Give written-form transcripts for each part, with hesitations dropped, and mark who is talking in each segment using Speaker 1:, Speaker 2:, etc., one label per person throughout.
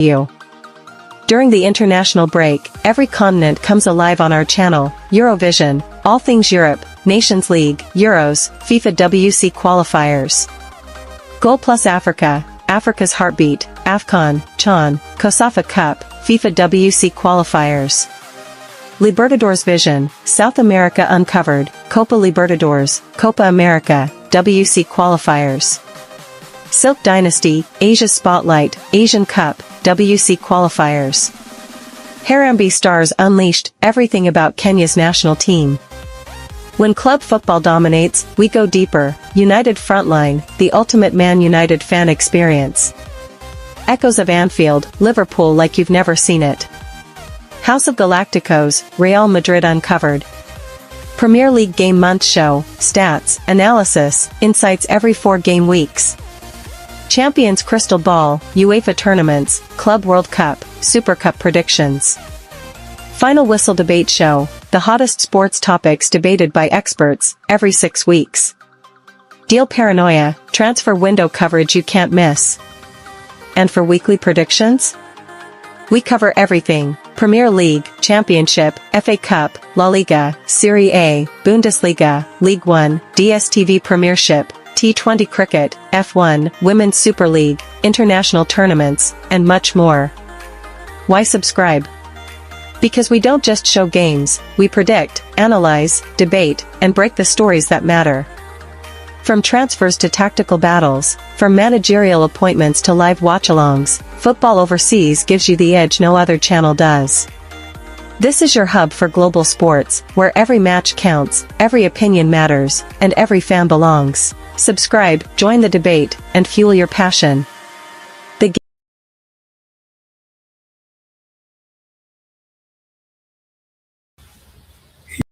Speaker 1: you. During the international break, every continent comes alive on our channel, Eurovision, all things Europe, Nations League, Euros, FIFA WC qualifiers. Goal Plus Africa, Africa's Heartbeat, AFCON, CHAN, COSAFA Cup, FIFA WC qualifiers. Libertadores Vision, South America Uncovered, Copa Libertadores, Copa America, WC qualifiers. Silk Dynasty, Asia Spotlight, Asian Cup, WC qualifiers. Harambee Stars Unleashed, everything about Kenya's national team. When club football dominates, we go deeper, United Frontline, the ultimate Man United fan experience. Echoes of Anfield, Liverpool like you've never seen it. House of Galacticos, Real Madrid Uncovered. Premier League Game Month Show, Stats, Analysis, Insights every 4 game weeks. Champions Crystal Ball, UEFA Tournaments, Club World Cup, Super Cup Predictions. Final Whistle Debate Show, the hottest sports topics debated by experts, every 6 weeks. Deal Paranoia, transfer window coverage you can't miss. And for weekly predictions? We cover everything, Premier League, Championship, FA Cup, La Liga, Serie A, Bundesliga, League One, DStv Premiership, T20 Cricket, F1, Women's Super League, international tournaments, and much more. Why subscribe? Because we don't just show games, we predict, analyze, debate, and break the stories that matter. From transfers to tactical battles, from managerial appointments to live watch-alongs, Football Overseas gives you the edge no other channel does. This is your hub for global sports, where every match counts, every opinion matters, and every fan belongs. Subscribe, join the debate, and fuel your passion.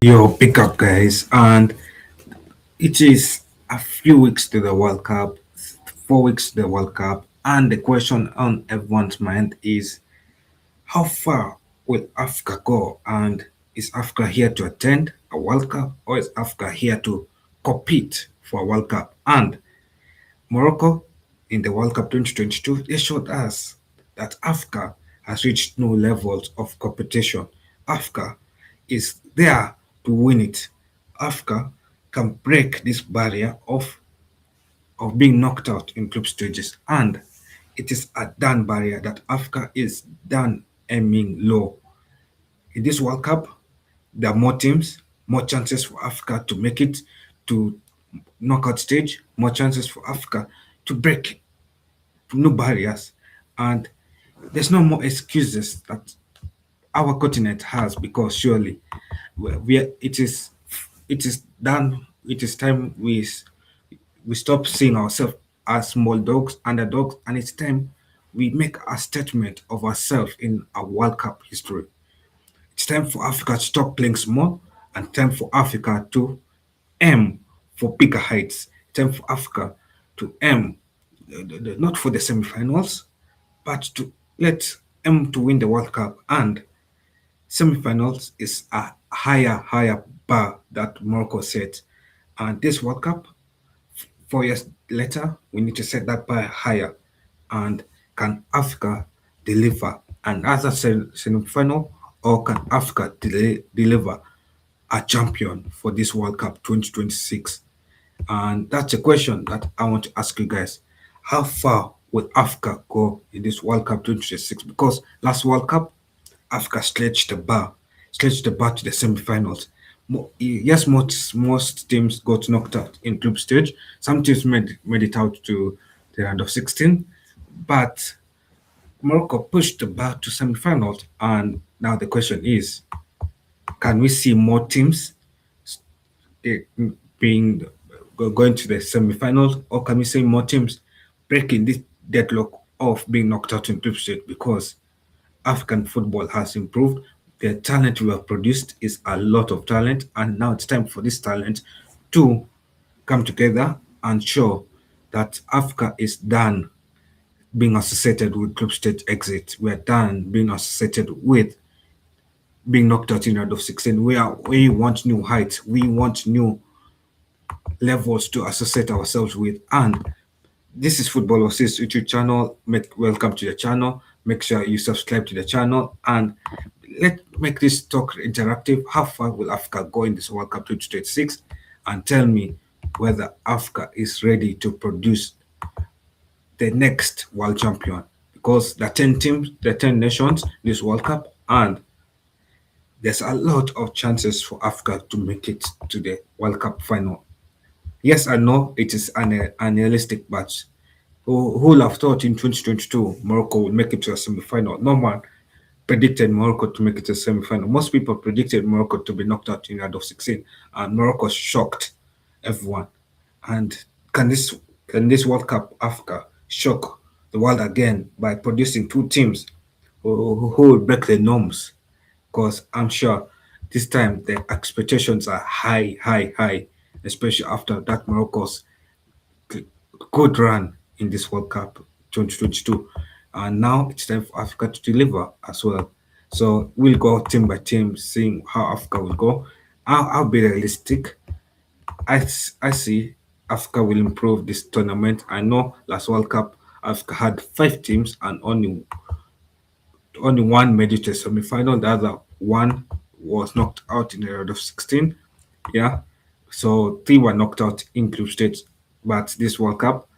Speaker 2: Yo, pick up, guys, and it is a few weeks to the World Cup, 4 weeks to the World Cup, and the question on everyone's mind is, how far will Africa go, and is Africa here to attend a World Cup, or is Africa here to compete for a World Cup? And Morocco, in the World Cup 2022, they showed us that Africa has reached new levels of competition. Africa is there to win it. Africa can break this barrier of being knocked out in group stages, and it is a done barrier that Africa is done aiming low. In this World Cup, there are more teams, more chances for Africa to make it to knockout stage, more chances for Africa to break new barriers, and there's no more excuses that our continent has, because surely it is done. It is time we stop seeing ourselves as small dogs, underdogs, and it's time we make a statement of ourselves in our World Cup history. It's time for Africa to stop playing small, and time for Africa to aim for bigger heights. Time for Africa to aim not for the semifinals, but to aim to win the World Cup. And semifinals is a higher bar that Morocco set. And this World Cup, 4 years later, we need to set that bar higher. And can Africa deliver another semifinal, or can Africa deliver a champion for this World Cup 2026? And that's a question that I want to ask you guys. How far will Africa go in this World Cup 2026? Because last World Cup, Africa stretched the bar to the semifinals. Yes, most teams got knocked out in group stage. Some teams made it out to the round of 16, but Morocco pushed the bar to semifinals. And now the question is, can we see more teams going to the semifinals, or can we see more teams breaking this deadlock of being knocked out in group stage? Because African football has improved. The talent we have produced is a lot of talent, and now it's time for this talent to come together and show that Africa is done being associated with group stage exit. We are done being associated with being knocked out in round of 16. We want new heights. We want new levels to associate ourselves with. And this is Football Overseas YouTube channel. Welcome to the channel. Make sure you subscribe to the channel and let's make this talk interactive. How far will Africa go in this World Cup 2026? And tell me whether Africa is ready to produce the next world champion, because the 10 teams, the 10 nations, this World Cup, and there's a lot of chances for Africa to make it to the World Cup final. Yes, I know it is unrealistic, but who would have thought in 2022 Morocco would make it to a semi-final? No one predicted Morocco to make it to a semi-final. Most people predicted Morocco to be knocked out in round of 16, and Morocco shocked everyone. And can this can this World Cup Africa shock the world again by producing two teams who will break the norms? Because I'm sure this time the expectations are high, high, high, especially after that Morocco's good run in this World Cup 2022. And now it's time for Africa to deliver as well. So we'll go team by team, seeing how Africa will go. I'll be realistic. I see Africa will improve this tournament. I know last World Cup Africa had 5 teams and only one made it to semi-final. The other one was knocked out in the round of 16. Yeah, so 3 were knocked out in group stage. But this World Cup,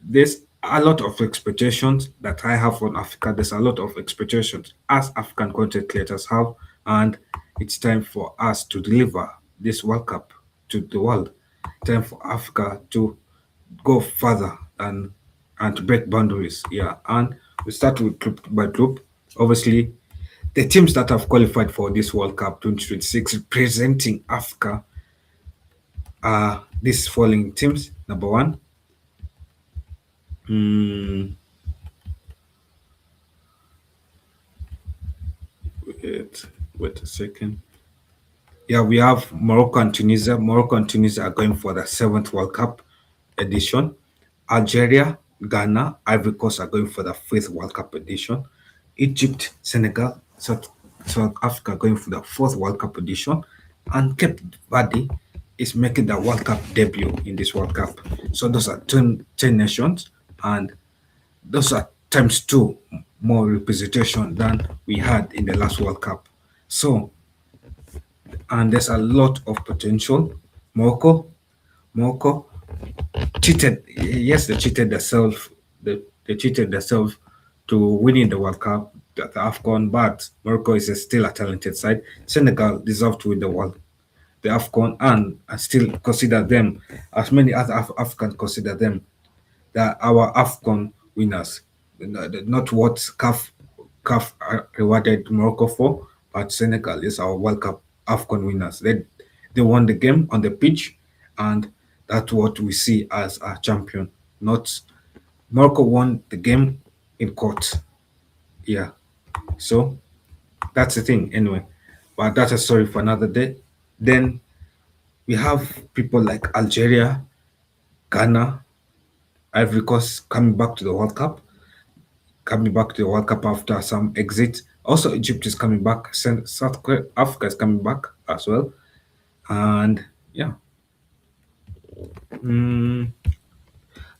Speaker 2: there's a lot of expectations that I have on Africa. There's a lot of expectations as African content creators have, and it's time for us to deliver this World Cup to the world. Time for Africa to go further and to break boundaries. Yeah, and we start with group by group. Obviously, the teams that have qualified for this World Cup 2026 representing Africa are these following teams. Number one, mm, wait a second. Yeah, we have Morocco and Tunisia. Morocco and Tunisia are going for the 7th World Cup edition. Algeria, Ghana, Ivory Coast are going for the 5th World Cup edition. Egypt, Senegal, South Africa going for the 4th World Cup edition. And Cape Verde is making the World Cup debut in this World Cup. So those are 10 nations, and those are times 2 more representation than we had in the last World Cup. So, and there's a lot of potential. Morocco, Morocco cheated. Yes, they cheated themselves. They cheated themselves to winning the World Cup, the AFCON. But Morocco is still a talented side. Senegal deserve to win the AFCON, and I still consider them, as many other Africans consider them, that our AFCON winners. Not what CAF rewarded Morocco for, but Senegal is our World Cup AFCON winners. They won the game on the pitch, and that's what we see as a champion. Not Morocco won the game in court. Yeah. So that's the thing anyway. But that's a story for another day. Then we have people like Algeria, Ghana, Ivory Coast coming back to the World Cup, coming back to the World Cup after some exit. Also, Egypt is coming back. South Africa is coming back as well. And yeah, mm,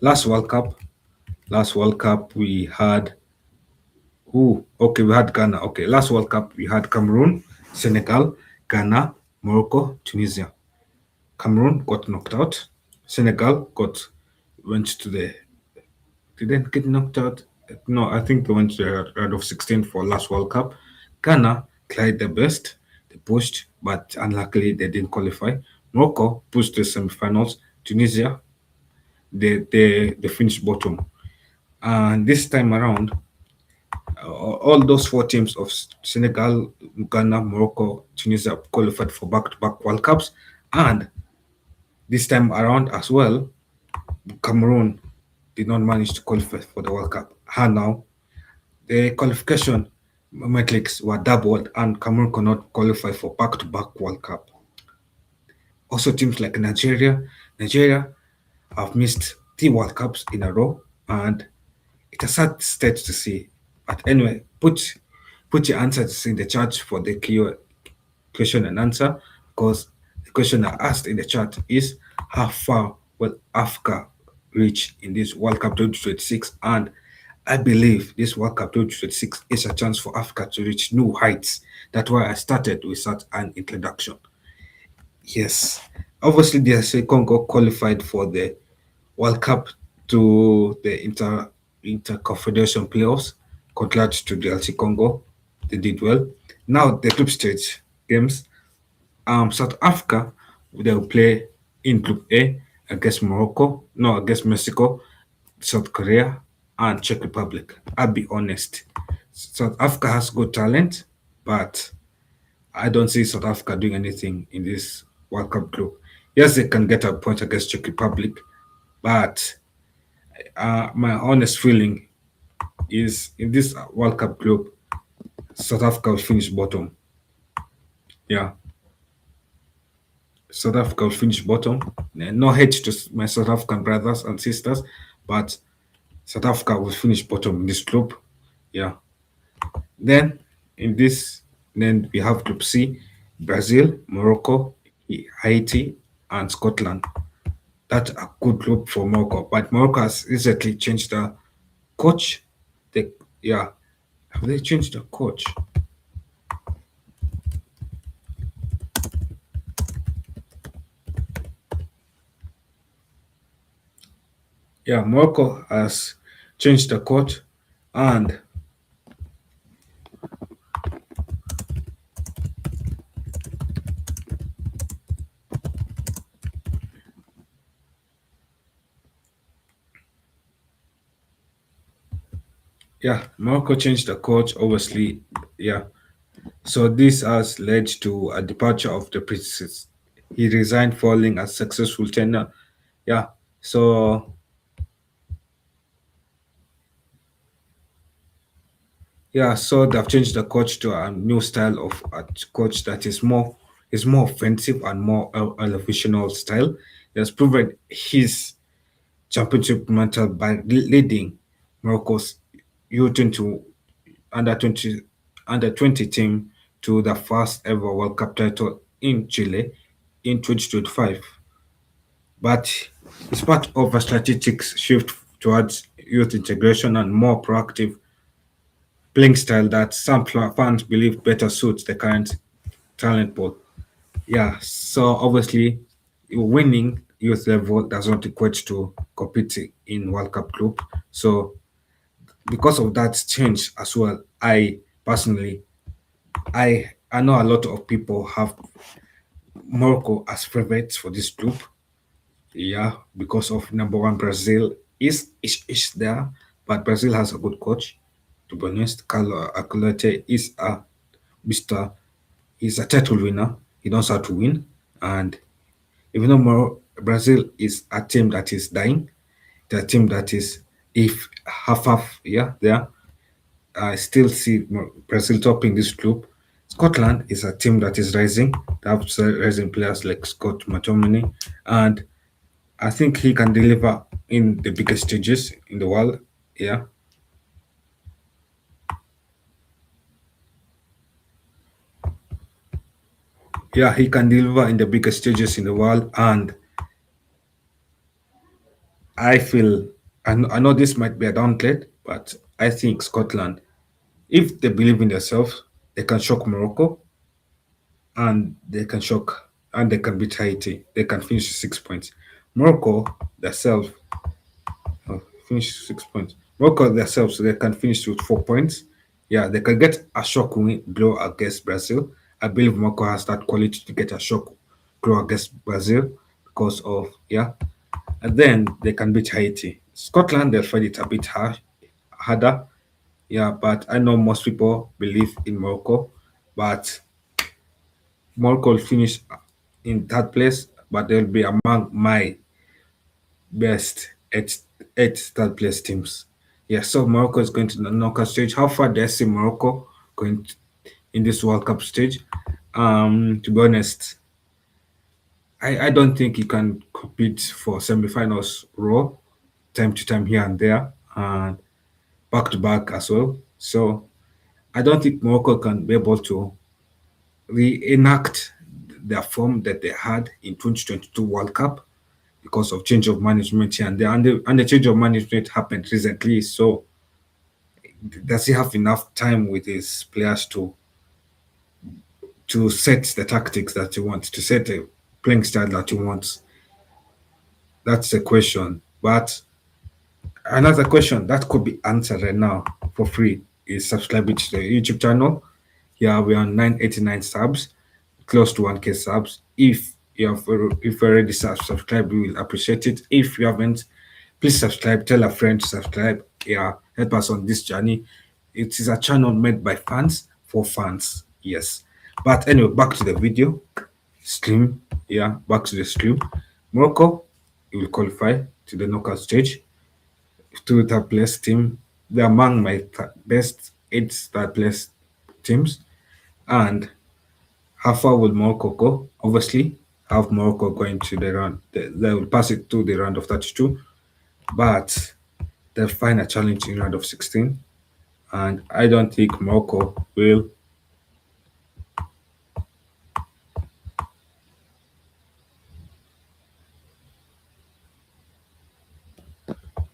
Speaker 2: last World Cup, we had who? Okay, we had Ghana. Okay, last World Cup we had Cameroon, Senegal, Ghana, Morocco, Tunisia. Cameroon got knocked out. Senegal went to the didn't get knocked out. No, I think they went to the round of 16 for last World Cup. Ghana tried their best. They pushed, but unluckily they didn't qualify. Morocco pushed to the semi-finals. Tunisia, they finished bottom. And this time around, all those 4 teams of Senegal, Ghana, Morocco, Tunisia qualified for back-to-back World Cups. And this time around as well, Cameroon did not manage to qualify for the World Cup. And now the qualification metrics were doubled, and Cameroon cannot qualify for back-to-back World Cup. Also, teams like Nigeria have missed 3 World Cups in a row, and it's a sad state to see. But anyway, put your answers in the chat for the question and answer, because the question I asked in the chat is how far will Africa reach in this World Cup 2026? And I believe this World Cup 2026 is a chance for Africa to reach new heights. That's why I started with such an introduction. Yes, obviously, DRC Congo qualified for the World Cup to the Interconfederation playoffs. Congrats to DRC Congo, they did well. Now the group stage games. South Africa they will play in Group A against Morocco, no against Mexico, South Korea, and Czech Republic. I'll be honest, South Africa has good talent, but I don't see South Africa doing anything in this World Cup group. Yes, they can get a point against Czech Republic, but my honest feeling is in this World Cup group, South Africa will finish bottom. Yeah, South Africa will finish bottom. No hate to my South African brothers and sisters, but South Africa will finish bottom in this group. Yeah. Then in this, then we have Group C, Brazil, Morocco, Haiti, and Scotland. That's a good group for Morocco. But Morocco has recently changed the coach. They, yeah, have they changed the coach? Yeah, Morocco has changed the coach, and yeah, Morocco changed the coach. Obviously, yeah. So this has led to a departure of the princess. He resigned following a successful tenure. Yeah. So yeah, so they've changed the coach to a new style of a coach that is more offensive and more elevational style. He has proven his championship mantle by leading Morocco's U20 under 20 team to the first ever World Cup title in Chile in 2025. But it's part of a strategic shift towards youth integration and more proactive playing style that some fans believe better suits the current talent pool. Yeah, so obviously, winning youth level does not equate to competing in World Cup group. So because of that change as well, I personally, I know a lot of people have Morocco as favorites for this group. Yeah, because of number one Brazil is there, but Brazil has a good coach. To be honest, Carlo Ancelotti is a Mister. He's a title winner. He knows how to win, and even though Brazil is a team that is dying, the team that is if half yeah there. I still see Brazil topping this group. Scotland is a team that is rising. They have rising players like Scott McTominay, and I think he can deliver in the biggest stages in the world. Yeah, yeah, he can deliver in the biggest stages in the world, and I feel I know this might be a downgrade, but I think Scotland, if they believe in themselves, they can shock Morocco, and they can shock and they can beat Haiti. They can finish 6 points. Morocco themselves finish 6 points. Morocco themselves they can finish with 4 points. Yeah, they can get a shock win blow against Brazil. I believe Morocco has that quality to get a shock blow against Brazil because of yeah. And then they can beat Haiti. Scotland they'll find it a bit harder. Yeah, but I know most people believe in Morocco, but Morocco will finish in third place, but they'll be among my best eight third place teams. Yeah, so Morocco is going to the knockout stage. How far do I see Morocco going in this World Cup stage? To be honest, I don't think you can compete for semi-finals raw time to time here and there and back to back as well. So I don't think Morocco can be able to reenact their form that they had in 2022 World Cup because of change of management here and there. And the change of management happened recently. So does he have enough time with his players to set the tactics that he wants, to set the playing style that he wants? That's the question. But another question that could be answered right now for free is subscribing to the YouTube channel. Yeah, we're on 989 subs, close to 1K subs. If you already subscribed, we will appreciate it. If you haven't, please subscribe. Tell a friend to subscribe. Yeah, help us on this journey. It is a channel made by fans for fans. Yes. But anyway, back to the video. Stream. Yeah, back to the stream. Morocco will qualify to the knockout stage. Two third place team. They're among my best 8 third place teams. And how far will Morocco go? Obviously, have Morocco going to the round. They will pass it to the round of 32, but they'll find a challenge in round of 16. And I don't think Morocco will.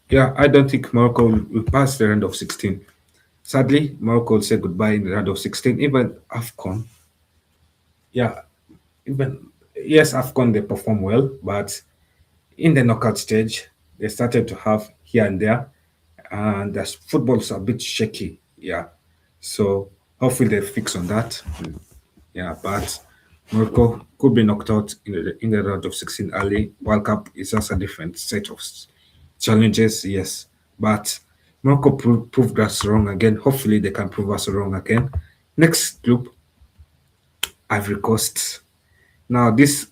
Speaker 2: Yeah, I don't think Morocco will pass the round of 16. Sadly, Morocco will say goodbye in the round of 16. Even AFCON, yeah, even yes, AFCON they perform well, but in the knockout stage, they started to have here and there, and the football's a bit shaky. Yeah, so hopefully they fix on that. Yeah, but Morocco could be knocked out in the round of 16 early. World Cup is just a different set of challenges, yes, but Morocco proved us wrong again. Hopefully they can prove us wrong again. Next group, Ivory Coast. Now this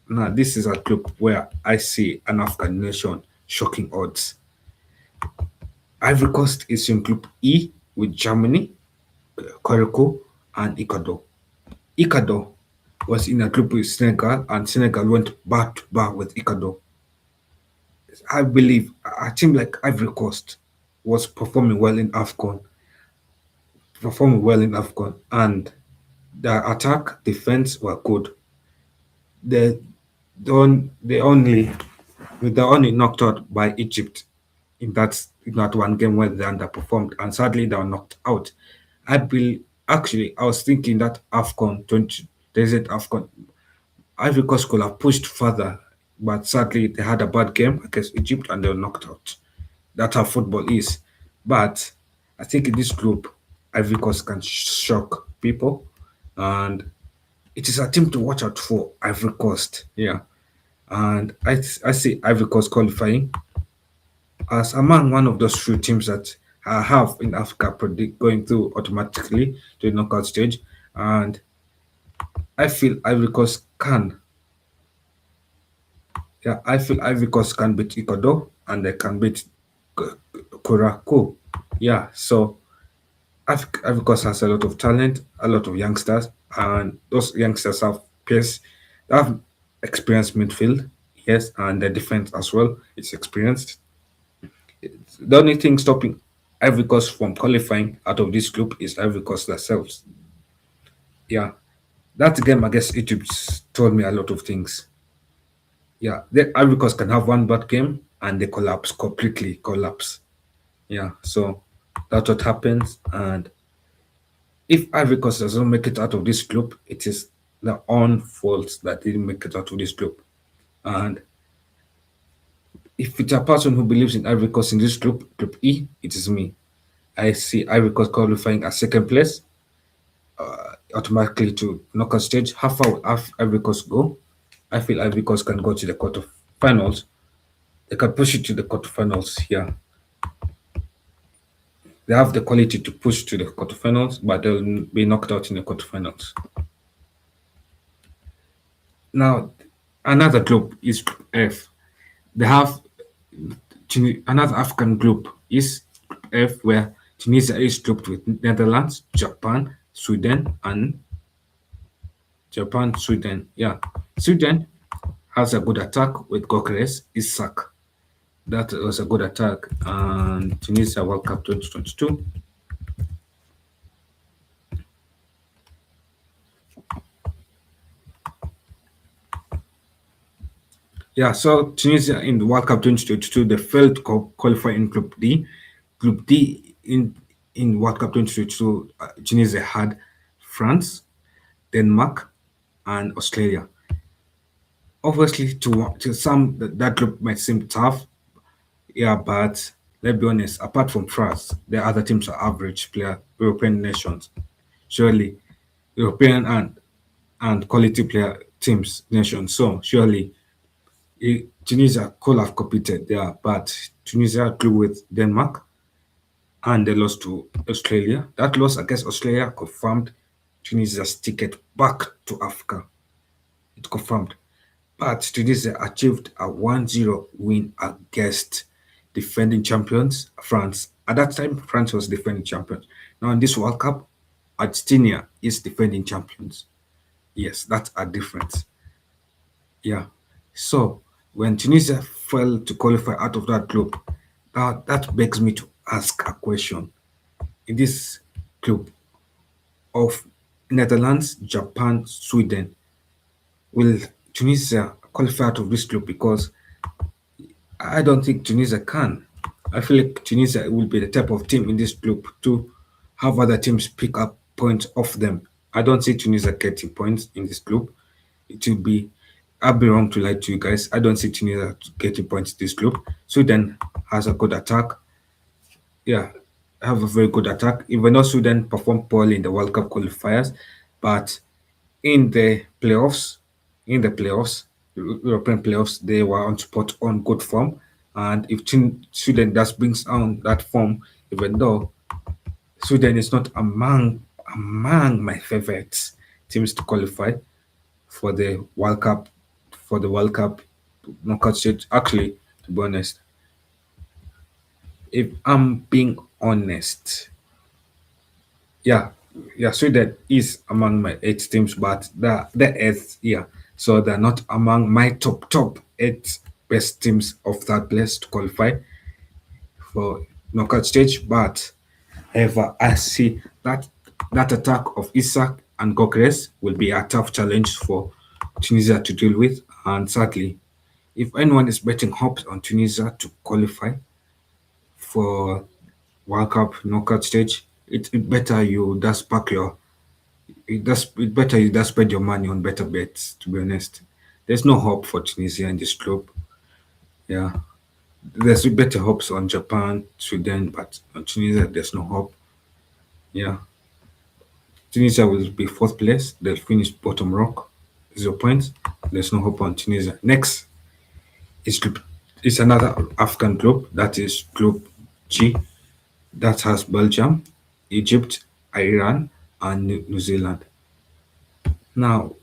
Speaker 2: Now this is a group where I see an African nation shocking odds. Ivory Coast is in Group E with Germany, Morocco, and Ecuador. Ecuador was in a group with Senegal, and Senegal went back to back with Ecuador. I believe a team like Ivory Coast was performing well in AFCON, and the attack defense were good. They they only they only knocked out by Egypt in that one game where they underperformed, and sadly they were knocked out. I was thinking that AFCON 20 Desert AFCON Ivory Coast could have pushed further, but sadly they had a bad game against Egypt and they were knocked out. That's how football is. But I think in this group, Ivory Coast can shock people, and it is a team to watch out for. Ivory Coast, yeah, and I see Ivory Coast qualifying as among one of those few teams that I have in Africa predict going through automatically to the knockout stage, and I feel Ivory Coast can. Yeah, I feel Ivory Coast can beat Ecuador and they can beat Morocco. Yeah, so Ivory Coast has a lot of talent, a lot of youngsters, and those youngsters have pace. They have experienced midfield, yes, and the defense as well. It's experienced. The only thing stopping Ivory Coast from qualifying out of this group is Ivory Coast themselves. Yeah, that game against Egypt told me a lot of things. Yeah, the Ivory Coast can have one bad game and they collapse, completely collapse. Yeah, so that's what happens. And if Ivory Coast doesn't make it out of this group, it is their own fault that they didn't make it out of this group. And if it's a person who believes in Ivory Coast in this group, Group E, it is me. I see Ivory Coast qualifying as second place automatically to knockout stage. How far will Ivory Coast go? I feel Ivory Coast can go to the quarterfinals. They can push it to the quarterfinals here. They have the quality to push to the quarterfinals, but they'll be knocked out in the quarterfinals. Now, another group is Group F. They have another African group is Group F, where Tunisia is grouped with Netherlands, Sweden. Yeah, Sweden has a good attack with Gokres, Isak. That was a good attack. And Tunisia World Cup 2022. Yeah, so Tunisia in the World Cup 2022, they failed to qualify in Group D. Group D in World Cup 2022, Tunisia had France, Denmark, and Australia. Obviously, to some, that group might seem tough, yeah, but let's be honest, apart from France, the other teams are average player European nations. Surely, European and quality player teams nations. So surely, Tunisia could have competed there, but Tunisia drew with Denmark and they lost to Australia. That loss against Australia confirmed Tunisia's ticket back to Africa. It confirmed. But Tunisia achieved a 1-0 win against defending champions France. At that time, France was defending champions. Now, in this World Cup, Argentina is defending champions. Yes, that's a difference. Yeah. So, when Tunisia failed to qualify out of that group, that begs me to ask a question. In this group of Netherlands, Japan, Sweden, will Tunisia qualify out of this group? Because I don't think Tunisia can. I feel like Tunisia will be the type of team in this group to have other teams pick up points off them. I don't see Tunisia getting points in this group. It will be, I'll be wrong to lie to you guys. I don't see Tunisia getting points in this group. Sweden has a good attack. Yeah, have a very good attack. Even though Sweden performed poorly in the World Cup qualifiers, but in the playoffs, in the playoffs, European playoffs, they were on spot on good form. And if Sweden just brings on that form, even though Sweden is not among my favorite teams to qualify for the World Cup, for the World Cup knockout stage. Actually, to be honest, if I'm being honest, yeah, yeah, Sweden is among my eight teams, but the eighth, yeah. So they're not among my top eight best teams of that place to qualify for knockout stage. But however, I see that attack of Isak and Gokres will be a tough challenge for Tunisia to deal with. And sadly, if anyone is betting hopes on Tunisia to qualify for World Cup knockout stage, it better you just back your it better you just spend your money on better bets, to be honest. There's no hope for Tunisia in this group. Yeah. There's better hopes on Japan, Sweden, but on Tunisia there's no hope. Yeah. Tunisia will be fourth place. They'll finish bottom rock. 0 points. There's no hope on Tunisia. Next is another African group, that is Group G. That has Belgium, Egypt, Iran, and New Zealand. Now,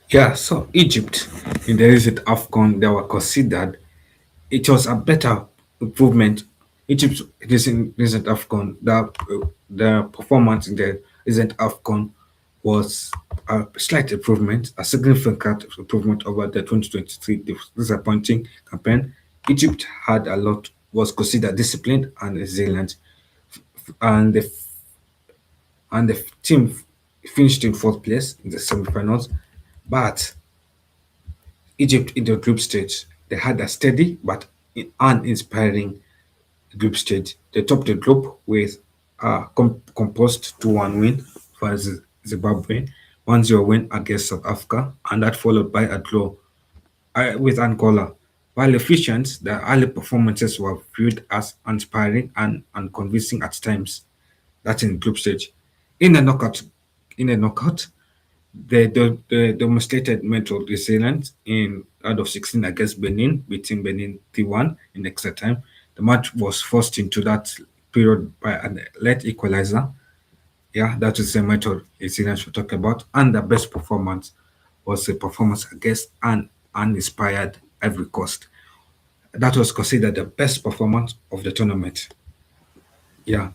Speaker 2: yeah, so Egypt in the recent AFCON, they were considered, it was a better improvement. Egypt's recent AFCON, the performance in the recent AFCON was a slight improvement, a significant improvement over the 2023 disappointing campaign. Egypt had a lot, was considered disciplined and resilient, and the team finished in fourth place in the semi-finals. But Egypt in the group stage, they had a steady but uninspiring group stage. They topped the group with a composed 2-1 win for Zimbabwe, 1-0 win against South Africa, and that followed by a draw with Angola. While efficient, the early performances were viewed as inspiring and unconvincing at times. That's in group stage. In the knockout, in the knockout, they demonstrated mental resilience in out of 16 against Benin, beating Benin 3-1 in extra time. The match was forced into that period by an late equalizer. Yeah, that is the mental resilience we're talking about. And the best performance was a performance against an uninspired Ivory Coast. That was considered the best performance of the tournament. Yeah,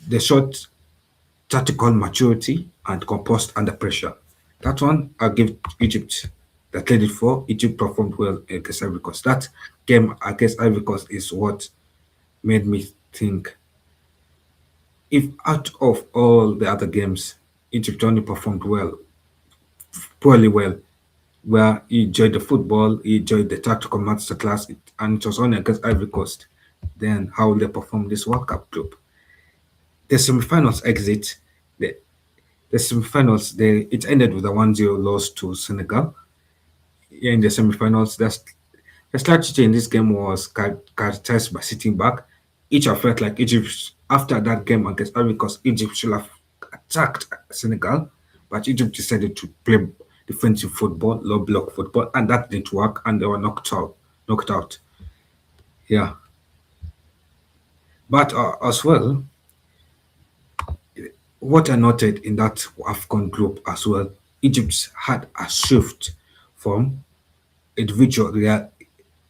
Speaker 2: they showed tactical maturity and composed under pressure. That one I'll give Egypt the credit for. Egypt performed well against Ivory Coast. That game against Ivory Coast is what made me think if out of all the other games, Egypt only performed well, poorly well, where he enjoyed the football, he enjoyed the tactical masterclass, and it was only against Ivory Coast, then how will they perform this World Cup group? The semi-finals exit, the, the semi-finals, it ended with a 1-0 loss to Senegal. Yeah, in the semi-finals, the strategy in this game was characterized by sitting back. Each have felt like Egypt, after that game against Ivory Coast, Egypt should have attacked Senegal, but Egypt decided to play defensive football, low block football, and that didn't work, and they were knocked out. Knocked out. Yeah, but as well, what I noted in that AFCON group as well, Egypt had a shift from individual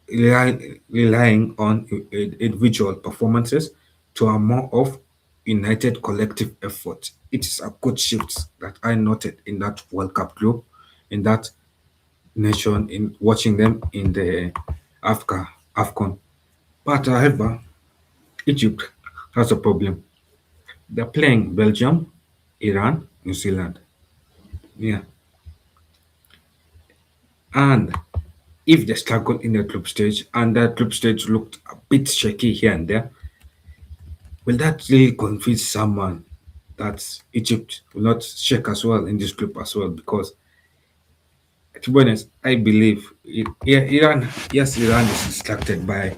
Speaker 2: relying on individual performances to a more of united collective effort. It is a good shift that I noted in that World Cup group, in that nation, in watching them in the Africa AFCON. But however, Egypt has a problem. They're playing Belgium, Iran, New Zealand. Yeah. And if they struggle in the group stage and the group stage looked a bit shaky here and there, will that really convince someone that Egypt will not shake as well in this group as well? Because to be honest, I believe yeah, Iran, yes, Iran is distracted by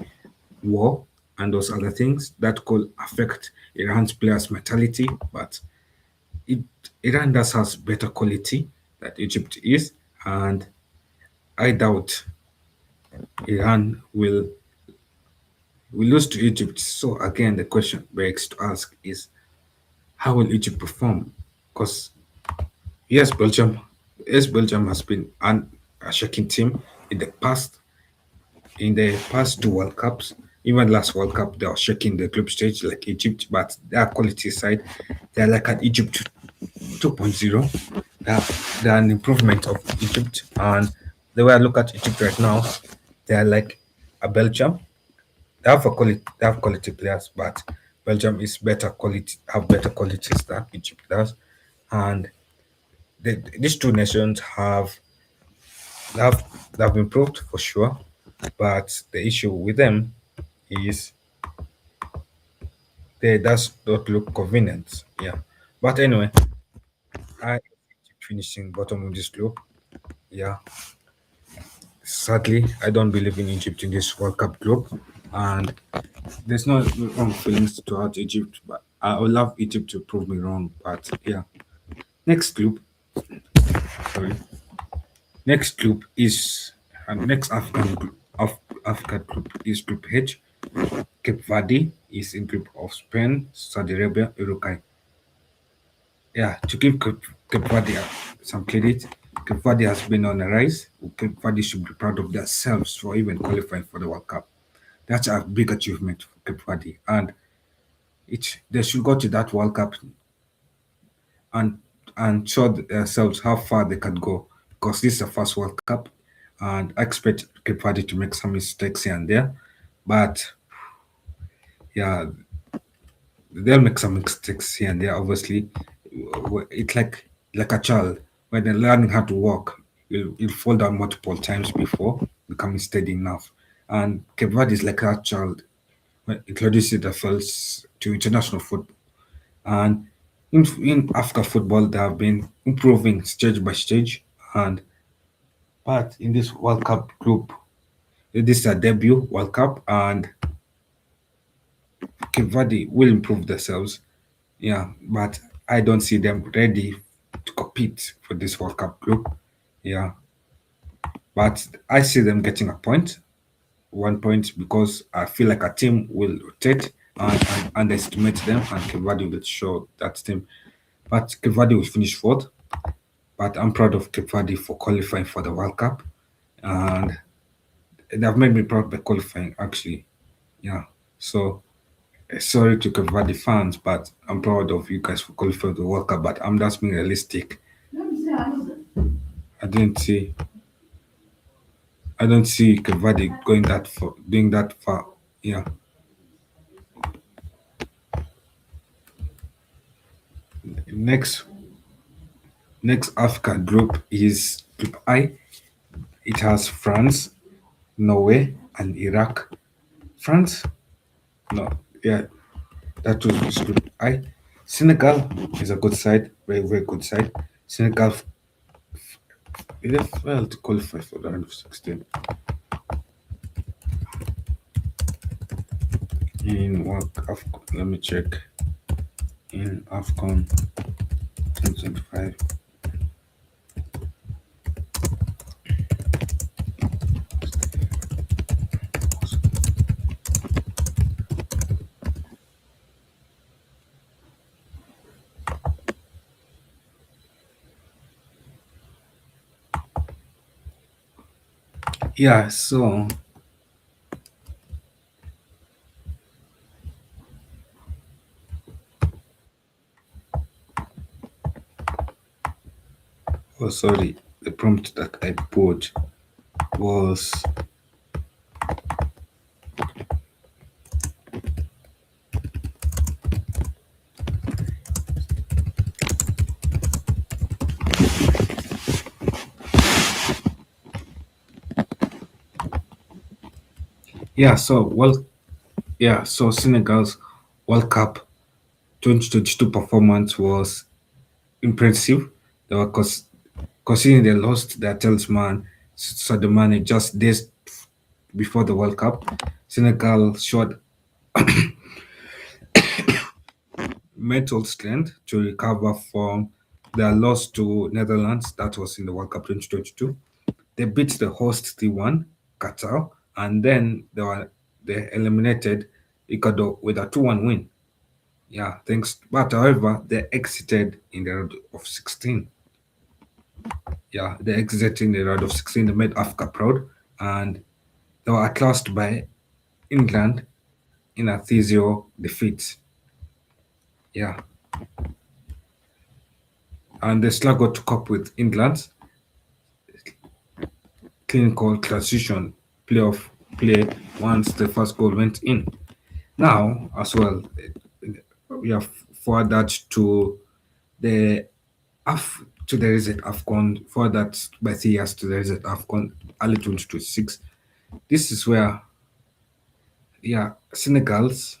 Speaker 2: war and those other things that could affect Iran's players' mentality, but it, Iran does has better quality that Egypt is, and I doubt Iran will lose to Egypt. So again, the question begs to ask is how will Egypt perform? Because yes, Belgium has been a shocking team in the past. In the past two World Cups, even last World Cup, they were shaking the group stage like Egypt, but their quality side, they're like an Egypt 2.0. They're, they're an improvement of Egypt. And the way I look at Egypt right now, they're like a Belgium. They have quality players, but Belgium is better quality, have better qualities than Egypt does. And these two nations have they've improved for sure, but the issue with them is they does not look convenient. Yeah. But anyway, I keep finishing bottom of this group. Yeah. Sadly, I don't believe in Egypt in this World Cup group. And there's no wrong feelings towards Egypt, but I would love Egypt to prove me wrong. But yeah. Next group, sorry. Next group is next African group is Group H. Cape Verde is in group of Spain, Saudi Arabia, Uruguay. Yeah, to give Cape Verde some credit, Cape Verde has been on a rise. Cape Verde should be proud of themselves for even qualifying for the World Cup. That's a big achievement for Cape Verde, and they should go to that World Cup and show themselves how far they can go because this is the first World Cup, and I expect Cape Verde to make some mistakes here and there, but yeah, they'll make some mistakes here and there. Obviously, it's like a child when they're learning how to walk. You'll fall down multiple times before becoming steady enough. And Cape Verde is like that child when introduces themselves to international football. And in Africa football, they have been improving stage by stage. And but in this World Cup group, this is a debut World Cup, and Cape Verde will improve themselves. Yeah, but I don't see them ready to compete for this World Cup group. Yeah, but I see them getting a point, 1 point, because I feel like a team will rotate and underestimate them, and Cape Verde will show that team. But Cape Verde will finish fourth. But I'm proud of Cape Verde for qualifying for the World Cup, and they have made me proud by qualifying. Actually, yeah. So sorry to Cape Verde fans, but I'm proud of you guys for qualifying for the World Cup. But I'm just being realistic. I didn't see. I don't see Cavadi going that far, doing that far. Yeah. Next, next Africa group is Group I. It has France, Norway, and Iraq. France? No. Yeah, that was Group I. Senegal is a good side, very very good side. Senegal, they failed to qualify for the round of 16 in what? Let me check. In AFCON 2025. Yeah, so oh sorry, the prompt that I put was yeah, so Senegal's World Cup 2022 performance was impressive. They were considering they lost their talisman Sadio Mane just days before the World Cup. Senegal showed mental strength to recover from their loss to Netherlands that was in the World Cup 2022. They beat the host 3-1, Qatar, and then they eliminated Ecuador with a 2-1 win. Yeah, thanks. But however, they exited in the round of 16. Yeah, they exited in the round of 16. They made Africa proud, and they were outclassed by England in a 3-0 defeat. Yeah, and they struggled to cope with England's clinical transition playoff play once the first goal went in. Now, as well, we have forwarded to the to the reset AFCON, forwarded by 3 years to the reset AFCON early 2026. This is where, yeah, Senegal's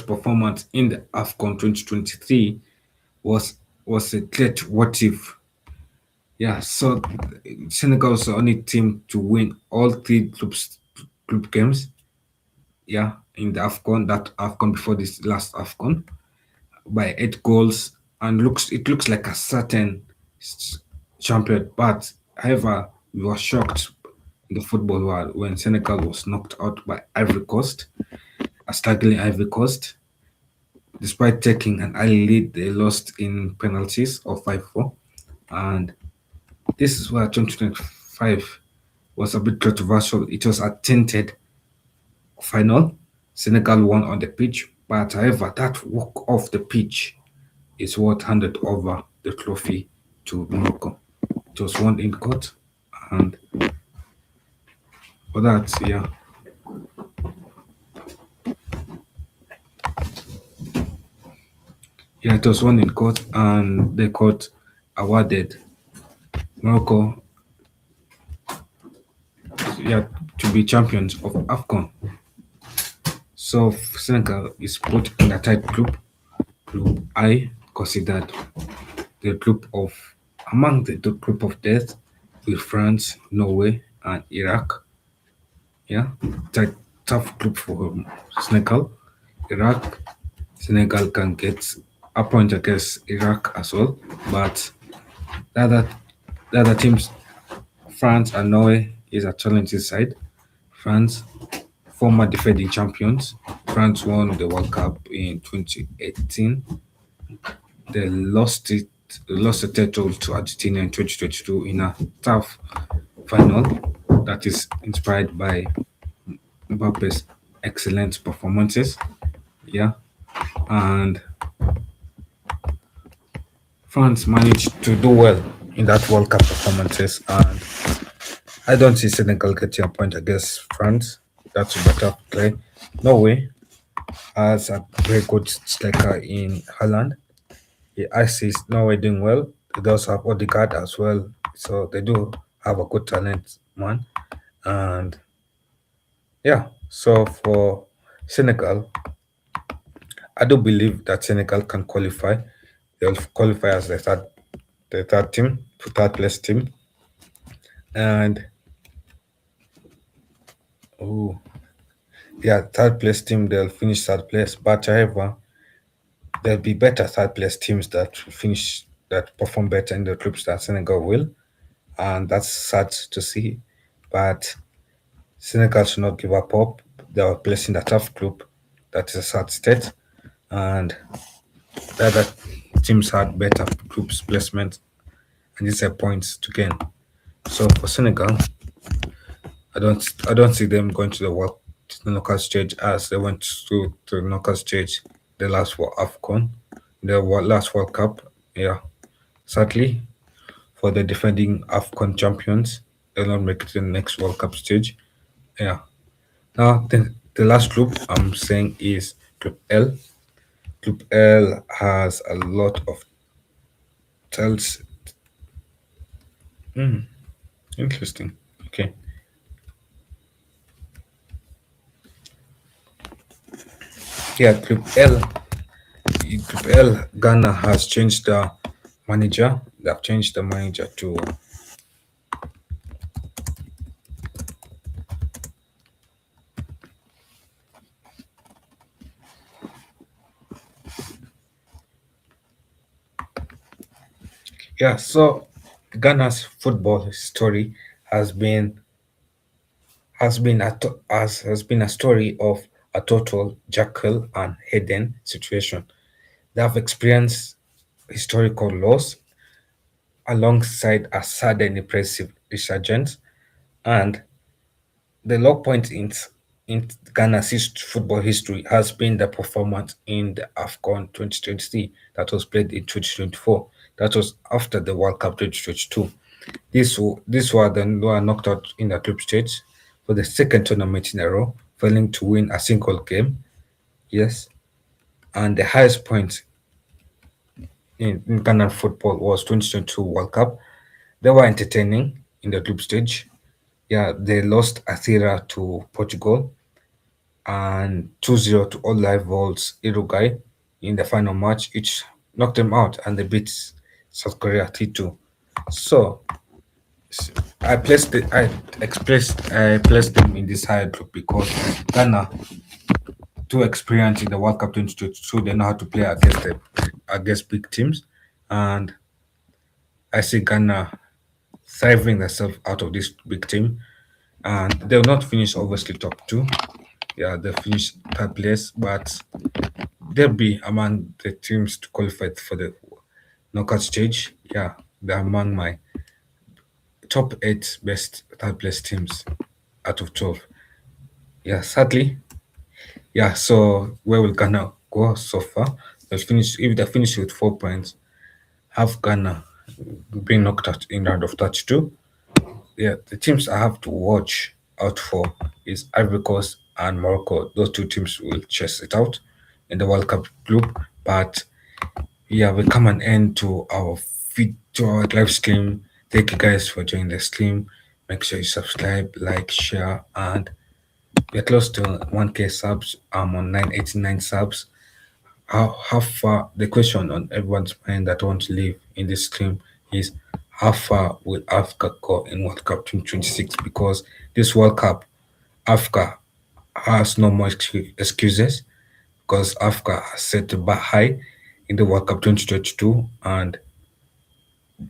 Speaker 2: performance in the AFCON 2023 was was a great what if. Yeah, so Senegal was the only team to win all three group games. Yeah, in the AFCON, that AFCON before this last AFCON by 8 goals, and looks like a certain s- champion. But however, we were shocked in the football world when Senegal was knocked out by Ivory Coast, a struggling Ivory Coast. Despite taking an early lead, they lost in penalties of 5-4. And this is where 2025 was a bit controversial. It was a tainted final. Senegal won on the pitch, but however, that walk off the pitch is what handed over the trophy to Morocco. It was won in court, and for that, it was won in court, and the court awarded Morocco, yeah, to be champions of AFCON. So Senegal is put in a tight group, Group I, considered the group of among the group of death with France, Norway, and Iraq. Yeah, tight, tough group for Senegal. Iraq, Senegal can get a point against Iraq as well, but the other, the other teams, France and Norway, is a challenging side. France, former defending champions, France won the World Cup in 2018. They lost the title to Argentina in 2022 in a tough final. that is inspired by Mbappe's excellent performances. Yeah, and France managed to do well in that World Cup performances, and I don't see Senegal getting a point against France. That's a better play. Norway has a very good striker in Holland. Yeah, I see Norway doing well. They also have Odegaard as well, so they do have a good talent, man. And yeah, so for Senegal, I do believe that Senegal can qualify. They'll qualify as the third team, third place team, and oh yeah, third place team. They'll finish third place, but however, there'll be better third place teams that perform better in the groups than Senegal will, and that's sad to see. But Senegal should not give up hope. They are placed in the tough group. That is a sad state, and the other teams had better groups placement, and it's a points to gain. So for Senegal, I don't see them going to the knockout stage as they went to the knockout stage the last AFCON, last World Cup. Yeah, sadly for the defending AFCON champions, they'll not make it to the next World Cup stage. Yeah. Now the last group I'm saying is Group L. Group L has a lot of tells. Interesting. Okay. Yeah, Group L, Ghana has changed the manager. They have changed the manager to yeah. So Ghana's football story has been has been a story of a total Jekyll and Hayden situation. They have experienced historical loss alongside a sudden impressive resurgence, and the low point in Ghana's football history has been the performance in the AFCON 2023 that was played in 2024. That was after the World Cup 2022. This were knocked out in the group stage for the second tournament in a row, failing to win a single game. Yes, and the highest point in Ghana football was 2022 World Cup. They were entertaining in the group stage. Yeah, they lost Athira to Portugal and 2-0 to all rivals Uruguay in the final match. Each knocked them out and they beat South Korea 3-2. So I placed them in this higher group because Ghana, too experienced in the World Cup 2022, they know how to play against big teams, and I see Ghana thriving themselves out of this big team, and they'll not finish obviously top two. Yeah, they'll finish third place, but they'll be among the teams to qualify for the knockout stage. Yeah, they're among my top eight best third place teams out of 12. Yeah, sadly, yeah. So where will Ghana go so far? They'll finish if they finish with 4 points. Have Ghana been knocked out in round of 32? Yeah, the teams I have to watch out for is Ivory Coast and Morocco. Those two teams will chase it out in the World Cup group. But yeah, we come an end to our live stream. Thank you guys for joining the stream. Make sure you subscribe, like, share, and we're close to 1K subs. I'm on 989 subs. How far the question on everyone's mind that want to live in this stream is how far will Africa go in World Cup 2026? Because this World Cup, Africa has no more excuses because Africa has set the bar high in the World Cup 2022 and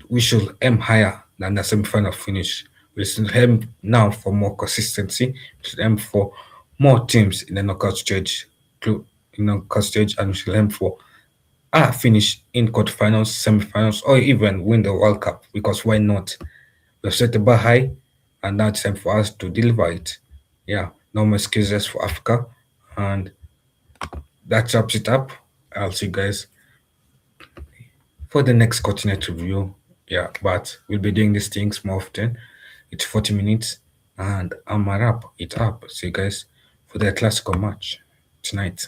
Speaker 2: we should aim higher than the semi-final finish. We should aim now for more consistency. We should aim for more teams in the knockout stage, and we should aim for finish in quarterfinals, semi-finals, or even win the World Cup. Because why not? We've set the bar high, and now it's time for us to deliver it. Yeah, no more excuses for Africa, and that wraps it up. I'll see you guys for the next continent review. Yeah, but we'll be doing these things more often. It's 40 minutes, and I'm gonna wrap it up. See you guys for the classical match tonight.